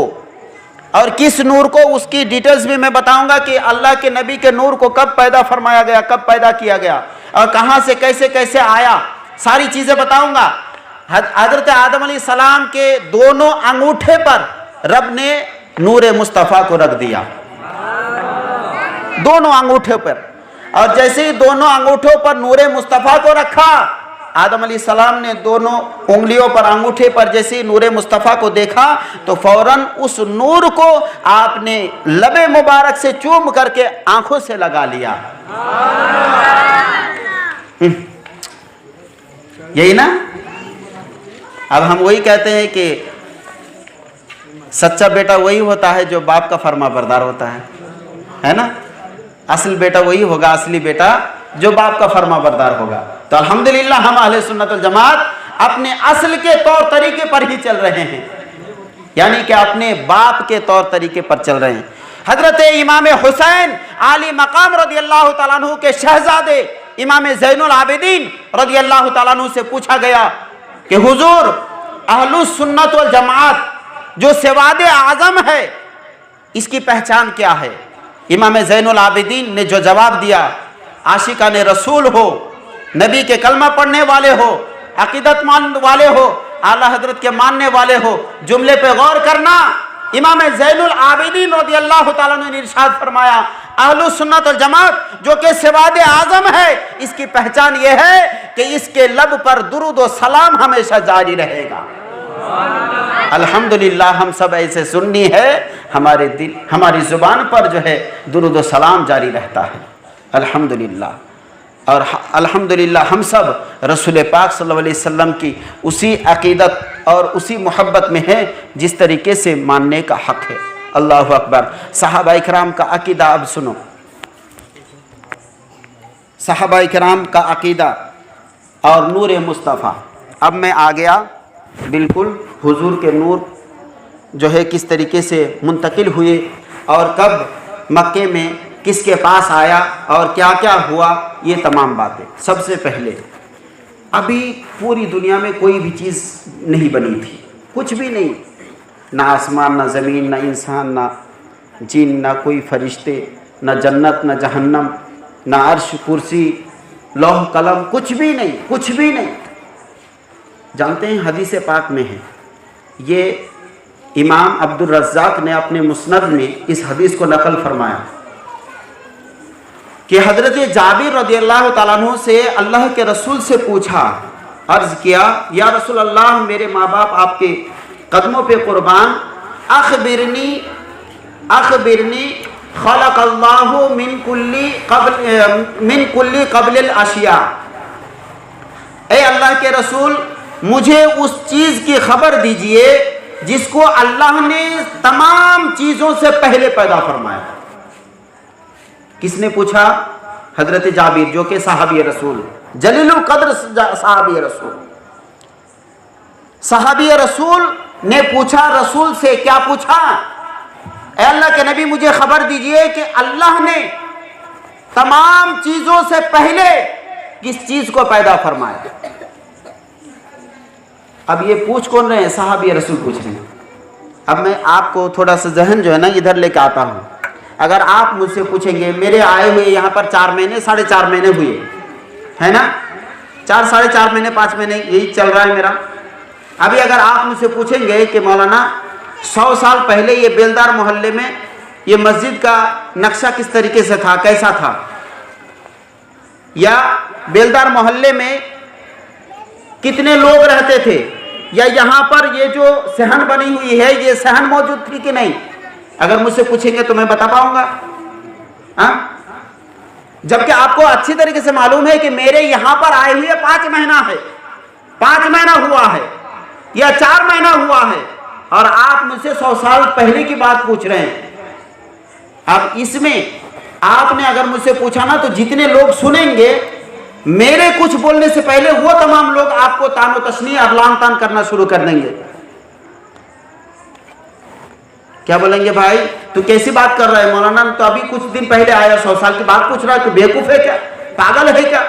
और किस नूर को उसकी डिटेल्स भी मैं बताऊंगा कि अल्लाह के नबी के नूर को कब पैदा फरमाया गया, कब पैदा किया गया और कहाँ से कैसे कैसे आया, सारी चीज़ें बताऊंगा। हज़रत आदम अलैहिस्सलाम के दोनों अंगूठे पर रब ने नूर मुस्तफ़ा को रख दिया, दोनों अंगूठे पर। اور جیسے ہی دونوں انگوٹھوں پر نور مصطفیٰ کو رکھا، آدم علیہ السلام نے دونوں انگلیوں پر انگوٹھے پر جیسے نور مصطفیٰ کو دیکھا تو فوراً اس نور کو آپ نے لب مبارک سے چوم کر کے آنکھوں سے لگا لیا۔ یہی نا؟ اب ہم وہی کہتے ہیں کہ سچا بیٹا وہی ہوتا ہے جو باپ کا فرما بردار ہوتا ہے نا؟ اصل بیٹا وہی ہوگا، اصلی بیٹا جو باپ کا فرما بردار ہوگا۔ تو الحمدللہ ہم اہل سنت والجماعت اپنے اصل کے طور طریقے پر ہی چل رہے ہیں، یعنی کہ اپنے باپ کے طور طریقے پر چل رہے ہیں۔ حضرت امام حسین عالی مقام رضی اللہ تعالیٰ عنہ کے شہزادے امام زین العابدین رضی اللہ تعالیٰ عنہ سے پوچھا گیا کہ حضور، اہل سنت والجماعت جو سواد اعظم ہے اس کی پہچان کیا ہے؟ امام زین العابدین نے جو جواب دیا، عاشقان رسول ہو، نبی کے کلمہ پڑھنے والے ہو، عقیدت مان والے ہو، اعلیٰ حضرت کے ماننے والے ہو، جملے پہ غور کرنا۔ امام زین العابدین رضی اللہ تعالیٰ نے ارشاد فرمایا، اہل سنت والجماعت جو کہ سواد اعظم ہے اس کی پہچان یہ ہے کہ اس کے لب پر درود و سلام ہمیشہ جاری رہے گا۔ الحمدللہ ہم سب ایسے سنی ہے، ہمارے دل ہماری زبان پر جو ہے درود و سلام جاری رہتا ہے، الحمدللہ۔ اور الحمدللہ ہم سب رسول پاک صلی اللہ علیہ وسلم کی اسی عقیدت اور اسی محبت میں ہیں جس طریقے سے ماننے کا حق ہے۔ اللہ اکبر۔ صحابہ اکرام کا عقیدہ اب سنو، صحابہ اکرام کا عقیدہ اور نور مصطفیٰ۔ اب میں آ گیا بالکل حضور کے نور جو ہے کس طریقے سے منتقل ہوئے اور کب مکے میں کس کے پاس آیا اور کیا کیا ہوا، یہ تمام باتیں۔ سب سے پہلے ابھی پوری دنیا میں کوئی بھی چیز نہیں بنی تھی، کچھ بھی نہیں، نہ آسمان، نہ زمین، نہ انسان، نہ جن، نہ کوئی فرشتے، نہ جنت، نہ جہنم، نہ عرش، کرسی، لوح قلم، کچھ بھی نہیں، کچھ بھی نہیں۔ جانتے ہیں حدیث پاک میں ہے، یہ امام عبد الرزاق نے اپنے مسند میں اس حدیث کو نقل فرمایا کہ حضرت جابر رضی اللہ تعالیٰ عنہ سے اللہ کے رسول سے پوچھا، عرض کیا، یا رسول اللہ، میرے ماں باپ آپ کے قدموں پہ قربان، اخبرنی خلق اللہ من کل قبل الاشیاء، اے اللہ کے رسول مجھے اس چیز کی خبر دیجئے جس کو اللہ نے تمام چیزوں سے پہلے پیدا فرمایا۔ کس نے پوچھا؟ حضرت جابر جو کہ صحابی رسول، جلیل القدر صحابی رسول۔ صحابی رسول نے پوچھا، رسول سے کیا پوچھا؟ اے اللہ کے نبی مجھے خبر دیجئے کہ اللہ نے تمام چیزوں سے پہلے کس چیز کو پیدا فرمایا۔ اب یہ پوچھ کون رہے ہیں؟ صحابی رسول پوچھ رہے ہیں۔ اب میں آپ کو تھوڑا سا ذہن جو ہے نا ادھر لے کے آتا ہوں۔ اگر آپ مجھ سے پوچھیں گے، میرے آئے ہوئے یہاں پر 4 مہینے 4.5 مہینے ہوئے ہے نا، 4 ساڑھے 4 مہینے 5 مہینے یہی چل رہا ہے میرا۔ ابھی اگر آپ مجھ سے پوچھیں گے کہ مولانا 100 سال پہلے یہ بیلدار محلے میں یہ مسجد کا نقشہ کس طریقے سے تھا، کیسا تھا، یا بیلدار محلے میں کتنے لوگ رہتے تھے، یا یہاں پر یہ جو صحن بنی ہوئی ہے یہ صحن موجود تھی کہ نہیں، اگر مجھ سے پوچھیں گے تو میں بتا پاؤں گا؟ جبکہ آپ کو اچھی طریقے سے معلوم ہے کہ میرے یہاں پر آئے ہوئے 5 مہینہ ہے، 5 مہینہ ہوا ہے یا 4 مہینہ ہوا ہے، اور آپ مجھ سے 100 سال پہلے کی بات پوچھ رہے ہیں۔ اب اس میں آپ نے اگر مجھ سے پوچھا نا تو جتنے لوگ سنیں گے میرے کچھ بولنے سے پہلے وہ تمام لوگ آپ کو تان و تشنیع اور لان تان کرنا شروع کر دیں گے۔ کیا بولیں گے؟ بھائی تو کیسی بات کر رہا ہے مولانا، تو ابھی کچھ دن پہلے آیا، 100 سال کی بات پوچھ رہا ہے، تو بیوقوف ہے کیا، پاگل ہے کیا؟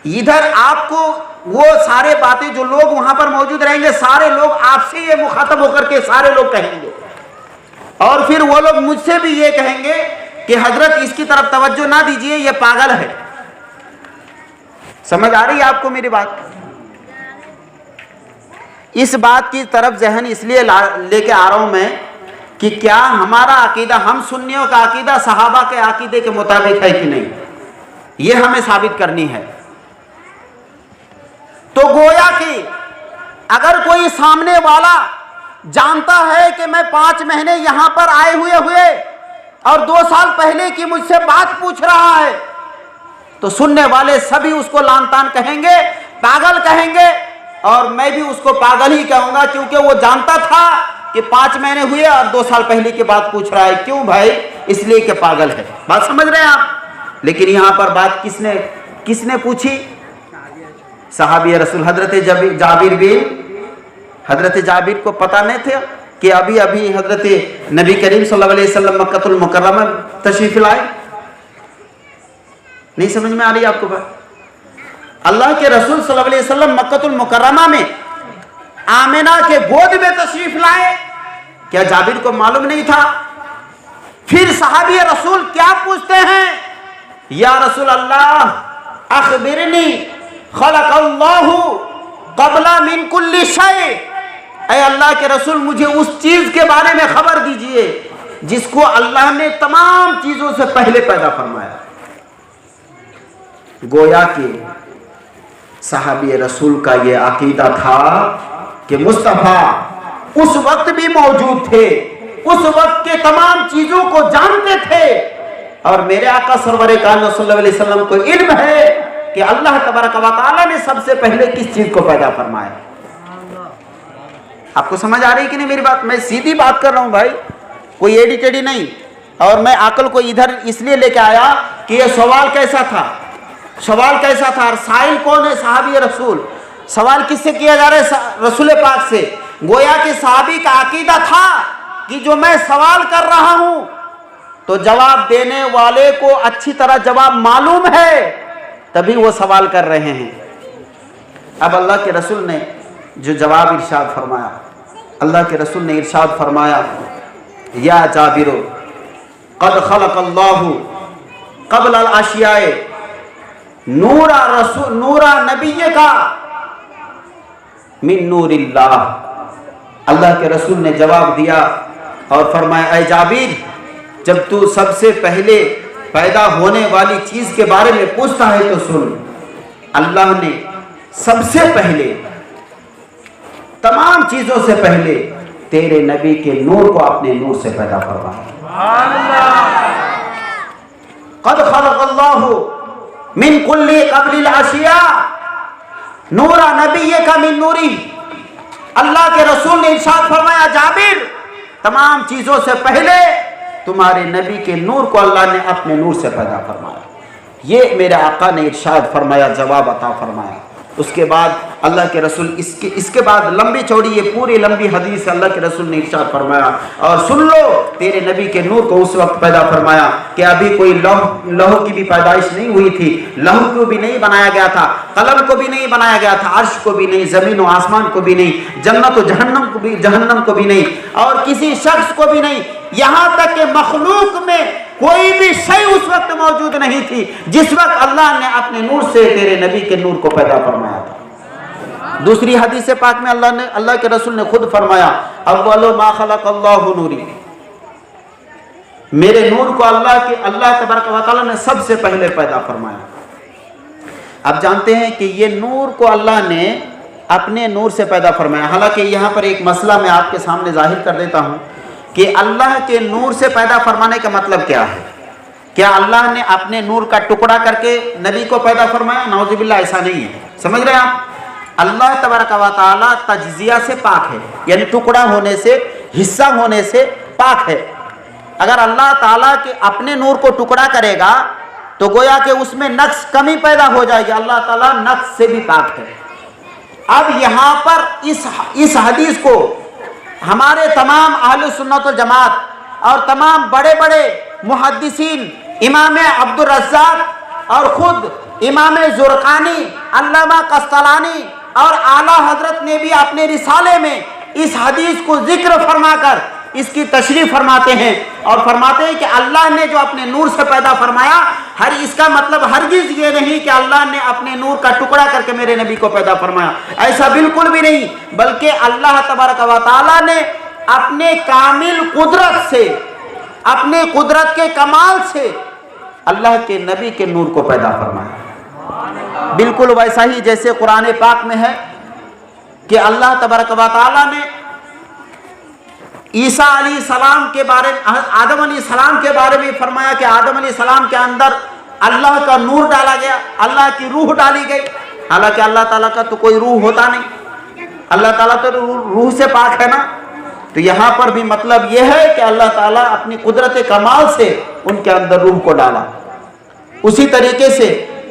ادھر آپ کو وہ سارے باتیں جو لوگ وہاں پر موجود رہیں گے سارے لوگ آپ سے یہ مخاطب ہو کر کے سارے لوگ کہیں گے، اور پھر وہ لوگ مجھ سے بھی یہ کہیں گے کہ حضرت اس کی طرف توجہ نہ دیجئے، یہ پاگل ہے۔ سمجھ آ رہی ہے آپ کو میری بات؟ اس بات کی طرف ذہن اس لیے لے کے آ رہا ہوں میں کہ کیا ہمارا عقیدہ، ہم سنیوں کا عقیدہ صحابہ کے عقیدے کے مطابق ہے کہ نہیں، یہ ہمیں ثابت کرنی ہے۔ تو گویا کہ اگر کوئی سامنے والا جانتا ہے کہ میں 5 مہینے یہاں پر آئے ہوئے اور 2 سال پہلے کی مجھ سے بات پوچھ رہا ہے، تو سننے والے سبھی اس کو لان تان کہیں گے، پاگل کہیں گے، اور میں بھی اس کو پاگل ہی کہوں گا، کیونکہ وہ جانتا تھا کہ 5 مہینے ہوئے اور 2 سال پہلے کی بات پوچھ رہا ہے۔ کیوں بھائی؟ اس لیے کہ پاگل ہے۔ بات سمجھ رہے ہیں آپ؟ لیکن یہاں پر بات کس نے پوچھی؟ صحابی رسول حضرت جابر بن، حضرت جابر کو پتہ نہیں تھا کہ ابھی حضرت نبی کریم صلی اللہ علیہ وسلم مکہ المکرمہ تشریف لائے؟ نہیں سمجھ میں آ رہی آپ کو بات؟ اللہ کے رسول صلی اللہ علیہ وسلم مکہ المکرمہ میں آمنہ کے گود میں تشریف لائے، کیا جابر کو معلوم نہیں تھا؟ پھر صحابی رسول کیا پوچھتے ہیں؟ یا رسول اللہ اخبرنی خلق اللہ قبل من کل شیء، اے اللہ کے رسول مجھے اس چیز کے بارے میں خبر دیجئے جس کو اللہ نے تمام چیزوں سے پہلے پیدا فرمایا۔ گویا کہ صحابی رسول کا یہ عقیدہ تھا کہ مصطفیٰ اس وقت بھی موجود تھے، اس وقت کے تمام چیزوں کو جانتے تھے، اور میرے آقا سرور کائنات صلی اللہ علیہ وسلم کو علم ہے کہ اللہ تبارک و تعالیٰ نے سب سے پہلے کس چیز کو پیدا فرمایا۔ آپ کو سمجھ آ رہی کہ نہیں میری بات؟ میں سیدھی بات کر رہا ہوں بھائی، کوئی ایڈی ٹیڈی نہیں، اور میں عقل کو ادھر اس لیے لے کے آیا کہ یہ سوال کیسا تھا، اور سائل کون ہے؟ صحابی رسول۔ سوال کس سے کیا جا رہا ہے؟ رسول پاک سے۔ گویا کہ صحابی کا عقیدہ تھا کہ جو میں سوال کر رہا ہوں تو جواب دینے والے کو اچھی طرح جواب معلوم ہے، تبھی وہ سوال کر رہے ہیں۔ اب اللہ کے رسول نے جو جواب ارشاد فرمایا، اللہ کے رسول نے ارشاد فرمایا، یا جابر قد خلق اللہ قبل الاشیاء نورا نبی کا من نور اللہ۔ اللہ کے رسول نے جواب دیا اور فرمایا، اے جابر جب تو سب سے پہلے پیدا ہونے والی چیز کے بارے میں پوچھتا ہے تو سن، اللہ نے سب سے پہلے، تمام چیزوں سے پہلے تیرے نبی کے نور کو اپنے نور سے پیدا فرمایا۔ قد خلق اللہ من کل قبل الاشیاء نورا نبی کا من نوری۔ اللہ کے رسول نے ارشاد فرمایا، جابر تمام چیزوں سے پہلے تمہارے نبی کے نور کو اللہ نے اپنے نور سے پیدا فرمایا۔ یہ میرے آقا نے ارشاد فرمایا، جواب عطا فرمایا۔ اس کے بعد اللہ کے رسول اس کے بعد لمبی چوڑی یہ پوری لمبی حدیث اللہ کے رسول نے ارشاد فرمایا، اور سن لو، تیرے نبی کے نور کو اس وقت پیدا فرمایا کہ ابھی کوئی لوح کی بھی پیدائش نہیں ہوئی تھی، لوح کو بھی نہیں بنایا گیا تھا، قلم کو بھی نہیں بنایا گیا تھا، عرش کو بھی نہیں، زمین و آسمان کو بھی نہیں، جنت و جہنم کو بھی نہیں، اور کسی شخص کو بھی نہیں، یہاں تک کہ مخلوق میں کوئی بھی شے اس وقت موجود نہیں تھی جس وقت اللہ نے اپنے نور سے تیرے نبی کے نور کو پیدا فرمایا تھا۔ دوسری حدیث پاک میں اللہ کے رسول نے خود فرمایا، اول ما خلق اللہ نوری، میرے نور کو اللہ تبارک و تعالیٰ نے سب سے پہلے پیدا فرمایا۔ اب جانتے ہیں کہ یہ نور کو اللہ نے اپنے نور سے پیدا فرمایا۔ حالانکہ یہاں پر ایک مسئلہ میں آپ کے سامنے ظاہر کر دیتا ہوں کہ اللہ کے نور سے پیدا فرمانے کا مطلب کیا ہے؟ کیا اللہ نے اپنے نور کا ٹکڑا کر کے نبی کو پیدا فرمایا؟ نعوذ باللہ، ایسا نہیں ہے۔ سمجھ رہے ہیں آپ؟ اللہ تبارک و تعالیٰ تجزیہ سے پاک ہے، یعنی ٹکڑا ہونے سے، حصہ ہونے سے پاک ہے۔ اگر اللہ تعالیٰ کے اپنے نور کو ٹکڑا کرے گا تو گویا کہ اس میں نقص کمی پیدا ہو جائے گی۔ اللہ تعالیٰ نقص سے بھی پاک ہے۔ اب یہاں پر اس حدیث کو ہمارے تمام اہل سنت والجماعت اور تمام بڑے بڑے محدثین، امام عبد الرزاق اور خود امام زرقانی، علامہ قسطلانی اور اعلیٰ حضرت نے بھی اپنے رسالے میں اس حدیث کو ذکر فرما کر اس کی تشریح فرماتے ہیں، اور فرماتے ہیں کہ اللہ نے جو اپنے نور سے پیدا فرمایا، اس کا مطلب ہرگز یہ نہیں کہ اللہ نے اپنے نور کا ٹکڑا کر کے میرے نبی کو پیدا فرمایا، ایسا بالکل بھی نہیں، بلکہ اللہ تبارک و تعالیٰ نے अपने कामिल कुदरत से, अपने कुदरत के कमाल से अल्लाह के नबी के नूर को पैदा फरमाया। बिल्कुल वैसा ही जैसे कुरान पाक में है कि अल्लाह तबारक व तआला ने ईसा अलैहि सलाम के बारे में, आदम अलैहि सलाम के बारे में फरमाया कि आदम अलैहि सलाम के अंदर अल्लाह का नूर डाला गया, अल्लाह की रूह डाली गई। हालांकि अल्लाह ताला का तो कोई रूह होता नहीं, अल्लाह ताला तो रूह से पाक है ना। तो यहाँ पर भी मतलब यह है कि अल्लाह ताला अपनी कुदरत कमाल से उनके अंदर रूह को डाला। उसी तरीके से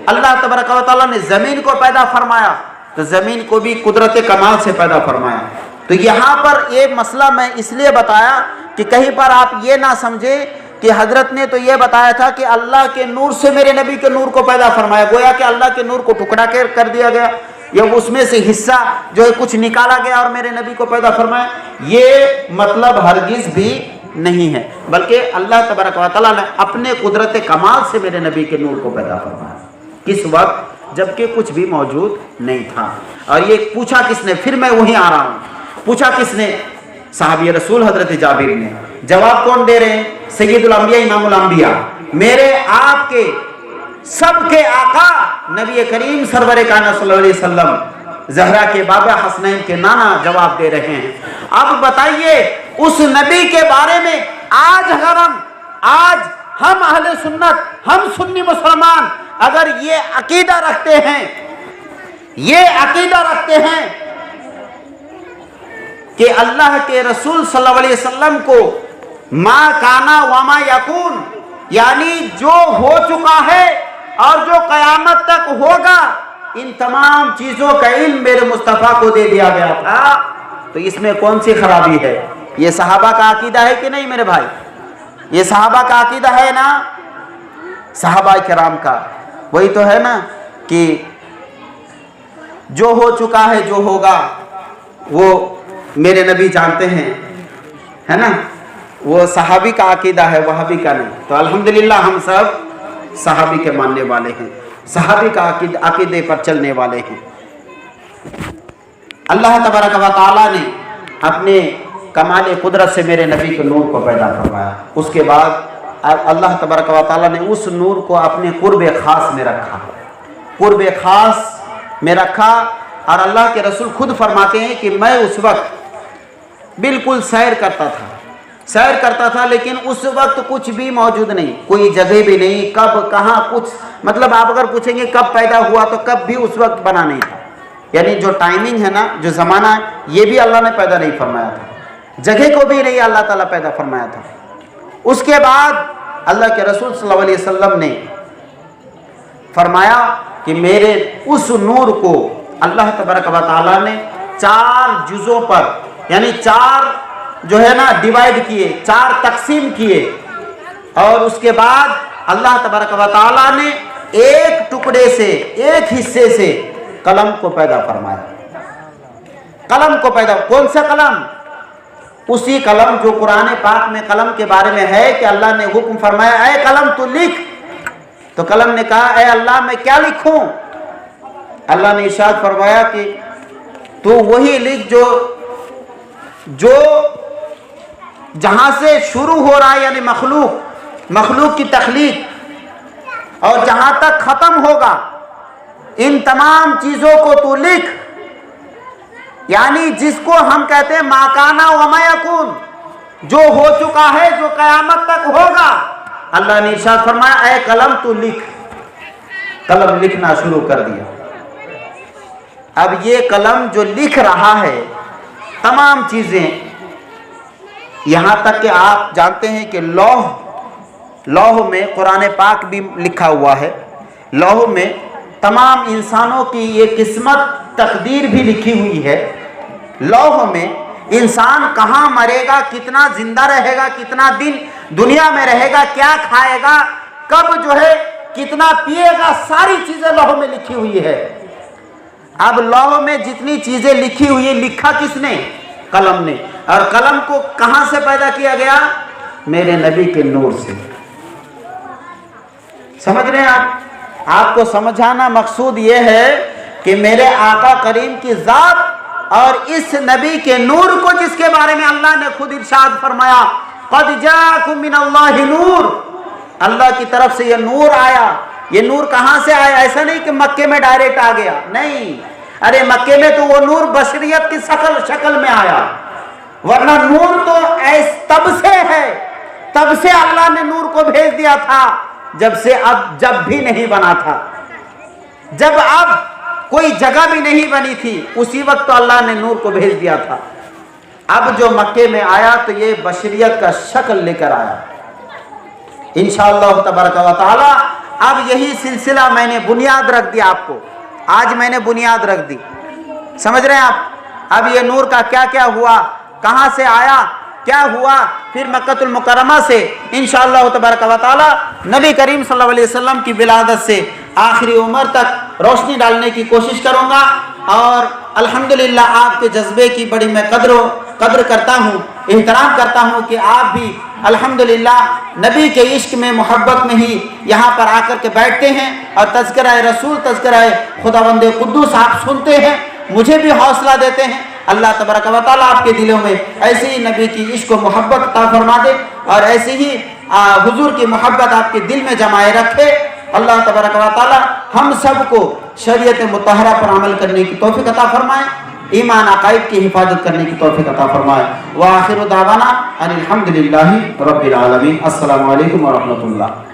अल्लाह तबारक व तआला ने ज़मीन को पैदा फरमाया, तो ज़मीन को भी कुदरत कमाल से पैदा फरमाया। तो यहाँ पर ये मसला मैं इसलिए बताया कि कहीं पर आप ये ना समझे कि हजरत ने तो ये बताया था कि अल्लाह के नूर से मेरे नबी के नूर को पैदा फरमाया, गोया कि अल्लाह के नूर को टुकड़ा कर दिया गया या उसमें से हिस्सा जो है कुछ निकाला गया और मेरे नबी को पैदा फरमाया। ये मतलब हरगिज़ भी नहीं है, बल्कि अल्लाह तबारक व तआला ने अपने कुदरत कमाल से मेरे नबी के नूर को पैदा फरमाया। किस वक्त? जबकि कुछ भी मौजूद नहीं था। और ये पूछा किसने? फिर मैं वहीं आ रहा हूँ, पूछा किसने? साहबी रसूल हजरत जाबिर ने। जवाब कौन दे रहे हैं? सैयदुल अंबिया इमामुल अंबिया, मेरे आपके सबके आका नबी करीम सरवर काना सल्लल्लाहु अलैहि वसल्लम, ज़हरा के बाबा हसनैन के नाना जवाब दे रहे हैं। अब बताइए उस नबी के बारे में आज हम अहले सुन्नत, हम सुन्नी मुसलमान अगर ये अकीदा रखते हैं कि अल्लाह के रसूल सल्लल्लाहु अलैहि वसल्लम को मा काना वमा यकून, यानी जो हो चुका है और जो कयामत तक होगा, इन तमाम चीज़ों का इल्म मेरे मुस्तफ़ा को दे दिया गया था, तो इसमें कौन सी खराबी है? ये सहाबा का अकीदा है कि नहीं मेरे भाई? ये सहाबा का अकीदा है ना, सहाबा किराम का। वही तो है ना कि जो हो चुका है, जो होगा, वो मेरे नबी जानते हैं, है ना। वो सहाबी का अकीदा है, वहाबी का नहीं। तो अल्हम्दुलिल्लाह हम सब सहाबी के मानने वाले हैं, सहाबी का अकीदे पर चलने वाले हैं। अल्लाह तबारक व तआला ने अपने कमाल कुदरत से मेरे नबी के नूर को पैदा फरमाया। उसके बाद अल्लाह तबारक व तआला ने उस नूर को अपने कुर्ब ख़ास में रखा, कुर्ब ख़ास में रखा। और अल्लाह के रसूल खुद फरमाते हैं कि मैं उस वक्त बिल्कुल सैर करता था, लेकिन उस वक्त कुछ भी मौजूद नहीं, कोई जगह भी नहीं, कब कहाँ कुछ, मतलब आप अगर पूछेंगे कब पैदा हुआ तो कब भी उस वक्त बना नहीं था। यानी जो टाइमिंग है ना, जो ज़माना है, ये भी अल्लाह ने पैदा नहीं फरमाया था, जगह को भी नहीं अल्लाह ताला पैदा फरमाया था। उसके बाद अल्लाह के रसूल सल्लल्लाहु अलैहि वसल्लम ने फरमाया कि मेरे उस नूर को अल्लाह तबारक व तआला ने 4 जुज़ों पर, यानी 4 जो है ना डिवाइड किए, 4 तकसीम किए। और उसके बाद अल्लाह तबारक व तआला ने एक टुकड़े से, एक हिस्से से कलम को पैदा फरमाया। कलम को पैदा, कौन सा कलम? उसी कलम जो कुरान पाक में कलम के बारे में है कि अल्लाह ने हुक्म फरमाया, ऐ कलम तू लिख। तो कलम ने कहा, ऐ अल्लाह मैं क्या लिखूं? अल्लाह ने इरशाद फरमाया कि तू वही लिख जो जहां से शुरू हो रहा है, यानी मखलूक की तख्लीक, और जहां तक खत्म होगा, इन तमाम चीजों को तू लिख। यानी जिसको हम कहते हैं माकाना व मायकून, जो हो चुका है, जो कयामत तक होगा। अल्लाह ने इरशाद फरमाया, ऐ कलम तू लिख। कलम लिखना शुरू कर दिया। अब ये कलम जो लिख रहा है तमाम चीजें, यहां तक कि आप जानते हैं कि लौह में कुरान पाक भी लिखा हुआ है। लौह में तमाम इंसानों की ये किस्मत, तकदीर भी लिखी हुई है। लौह में इंसान कहाँ मरेगा, कितना जिंदा रहेगा, कितना दिन दुनिया में रहेगा, क्या खाएगा, कब जो है कितना पिएगा, सारी चीजें लौह में लिखी हुई है। अब लौह में जितनी चीजें लिखी हुई है, लिखा किसने? कलम ने। और कलम को कहां से पैदा किया गया? मेरे नबी के नूर से। समझ रहे हैं आप? आपको समझाना मकसूद यह है कि मेरे आका करीम की जात اور اس نبی کے نور کو جس کے بارے میں اللہ نے خود ارشاد فرمایا قد جاءکم من اللہ نور، اللہ کی طرف سے یہ نور آیا۔ یہ نور کہاں سے آیا؟ ایسا نہیں کہ مکے میں ڈائریکٹ آ گیا، نہیں، ارے مکے میں تو وہ نور بشریت کی شکل میں آیا، ورنہ نور تو تب سے ہے، تب سے اللہ نے نور کو بھیج دیا تھا جب بھی نہیں بنا تھا، جب اب کوئی جگہ بھی نہیں بنی تھی، اسی وقت تو اللہ نے نور کو بھیج دیا تھا۔ اب جو مکے میں آیا تو یہ بشریت کا شکل لے کر آیا انشاءاللہ تبارک و تعالی۔ اب یہی سلسلہ میں نے بنیاد رکھ دیا، آپ کو آج میں نے بنیاد رکھ دی، سمجھ رہے ہیں آپ؟ اب یہ نور کا کیا کیا ہوا، کہاں سے آیا، کیا ہوا، پھر مکہ المکرمہ سے انشاءاللہ تبارک و تعالی نبی کریم صلی اللہ علیہ وسلم کی ولادت سے آخری عمر تک روشنی ڈالنے کی کوشش کروں گا۔ اور الحمدللہ آپ کے جذبے کی بڑی میں قدر کرتا ہوں، احترام کرتا ہوں کہ آپ بھی الحمدللہ نبی کے عشق میں، محبت میں ہی یہاں پر آ کر کے بیٹھتے ہیں اور تذکرہ رسول، تذکرہ خداوند قدوس آپ سنتے ہیں، مجھے بھی حوصلہ دیتے ہیں۔ اللہ تبارک و تعالیٰ آپ کے دلوں میں ایسی ہی نبی کی عشق و محبت عطا فرما دے اور ایسی ہی حضور کی محبت آپ کے دل میں جمائے رکھے۔ اللہ تبارک و تعالیٰ ہم سب کو شریعت مطہرہ پر عمل کرنے کی توفیق عطا فرمائے، ایمان عقائد کی حفاظت کرنے کی توفیق عطا فرمائے۔ وآخر دعوانا ان الحمدللہ رب العالمین۔ السلام علیکم ورحمۃ اللہ۔